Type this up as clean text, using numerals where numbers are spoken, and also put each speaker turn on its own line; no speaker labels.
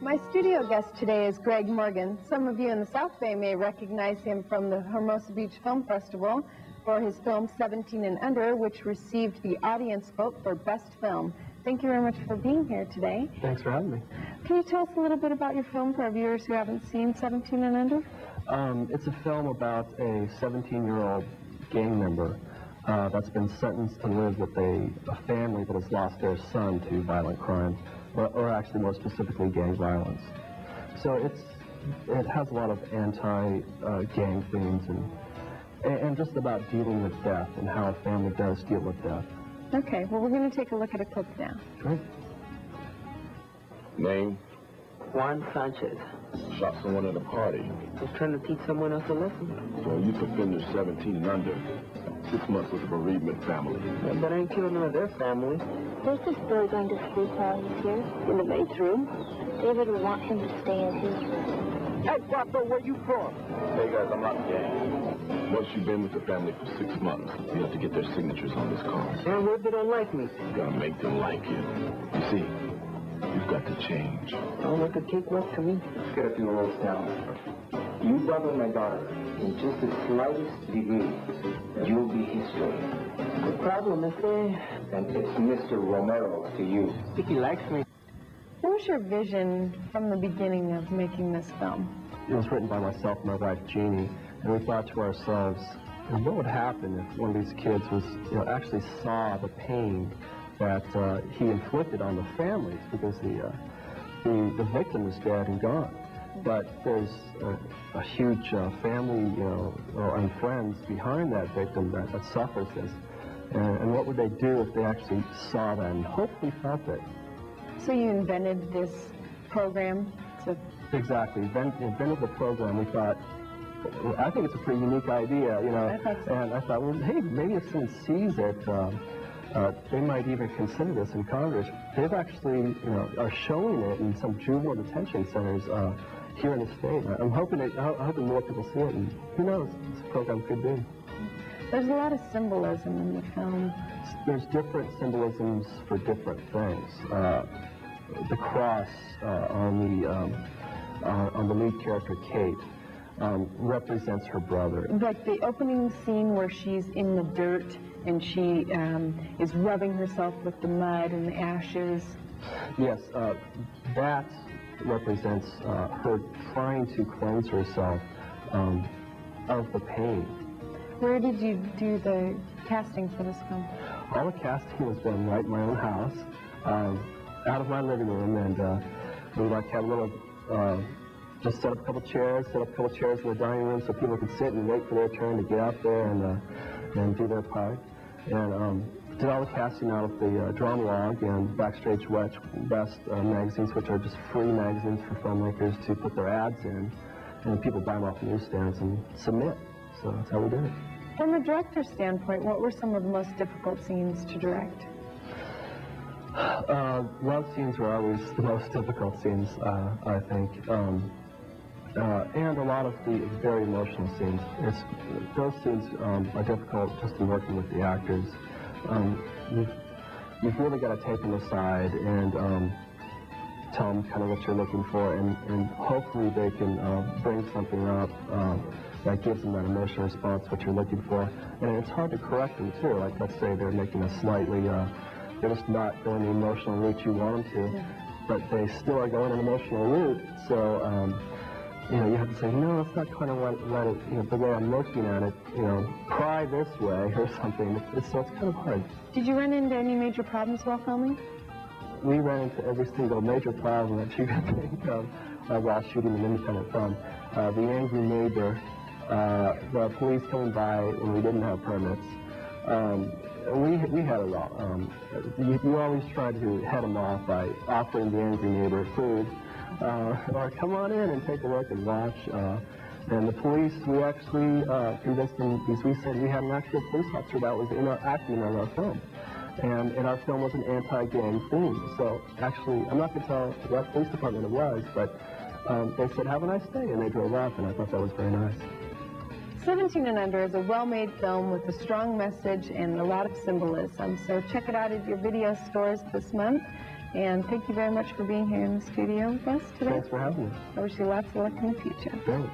My studio guest today is Greg Morgan. Some of you in the South Bay may recognize him from the Hermosa Beach Film Festival for his film 17 and Under, which received the audience vote for Best Film. Thank you very much for being here today.
Thanks for having me.
Can you tell us a little bit about your film for our viewers who haven't seen 17 and Under?
It's a film about a 17-year-old gang member that's been sentenced to live with a family that has lost their son to violent crime, or actually more specifically gang violence. So it has a lot of anti-gang themes and just about dealing with death and how a family does deal with death.
Okay, well, we're going to take a look at a clip now.
Great.
Name?
Juan Sanchez.
Shot someone at a party.
Was trying to teach someone else a lesson.
So youth offender 17 and under. 6 months with a bereavement family.
Yeah, but I ain't killed none of their family.
Where's this boy going to sleep while he's here? In the mate's room. David will want him to stay in his room.
Hey, Guapo, where you from?
Hey guys, I'm not gang. Once you've been with the family for 6 months, you have to get their signatures on this card.
And what if they don't like me?
You gotta make them like you. You see, you've got to change.
Don't look a cakewalk to me.
Let's get a few rules down. You brother my daughter, in just the slightest degree, you'll be history.
The problem is
And it's Mr. Romero to you.
I think he likes me.
What was your vision from the beginning of making this film?
It was written by myself and my wife, Jeannie, and we thought to ourselves, what would happen if one of these kids was, actually saw the pain that he inflicted on the families, because the victim was dead and gone. But there's a huge family, and friends behind that victim that suffers this. And what would they do if they actually saw that and hopefully felt it?
So you invented this program to...
Exactly. Invented the program. We thought, I think it's a pretty unique idea,
I thought so.
And I thought, well, hey, maybe if someone sees it, they might even consider this in Congress. They've actually, are showing it in some juvenile detention centers here in the state. I'm hoping more people see it, and who knows, this program could be.
There's a lot of symbolism in the film.
There's different symbolisms for different things. The cross on the lead character, Kate, represents her brother.
Like the opening scene where she's in the dirt and she is rubbing herself with the mud and the ashes.
Yes, that represents her trying to cleanse herself of the pain.
Where did you do the casting for this film?
All the casting was done right in my own house, out of my living room, and we had a little, just set up a couple chairs in the dining room so people could sit and wait for their turn to get out there and do their part. And did all the casting out of the Drama Log and Backstage West magazines, which are just free magazines for filmmakers to put their ads in, and people buy them off the newsstands and submit. So that's how we did it.
From a director's standpoint, what were some of the most difficult scenes to direct?
Love scenes were always the most difficult scenes, I think. And a lot of the very emotional scenes. Those scenes are difficult just in working with the actors. You've really got to take them aside and tell them kind of what you're looking for, and hopefully they can bring something up that gives them that emotional response, what you're looking for. And it's hard to correct them too. Like, let's say they're making a slightly, they're just not going the emotional route you want them to, but they still are going an emotional route. So, you have to say, no, that's not kind of let it, the way I'm looking at it, cry this way or something. So it's kind of hard.
Did you run into any major problems while filming?
We ran into every single major problem that you can think of while shooting an independent film. The angry neighbor, the police coming by when we didn't have permits. We had it all. You always try to head them off by offering the angry neighbor food, or come on in and take a look and watch. And the police, we actually convinced them, because we said we had an actual police officer that was acting in our film. And our film was an anti-gang theme. So actually, I'm not going to tell what police department it was, but they said, have a nice day, and they drove off, and I thought that was very nice.
17 and Under is a well-made film with a strong message and a lot of symbolism. So check it out at your video stores this month. And thank you very much for being here in the studio with us today.
Thanks for having me.
I wish you lots of luck in the future.
Thanks.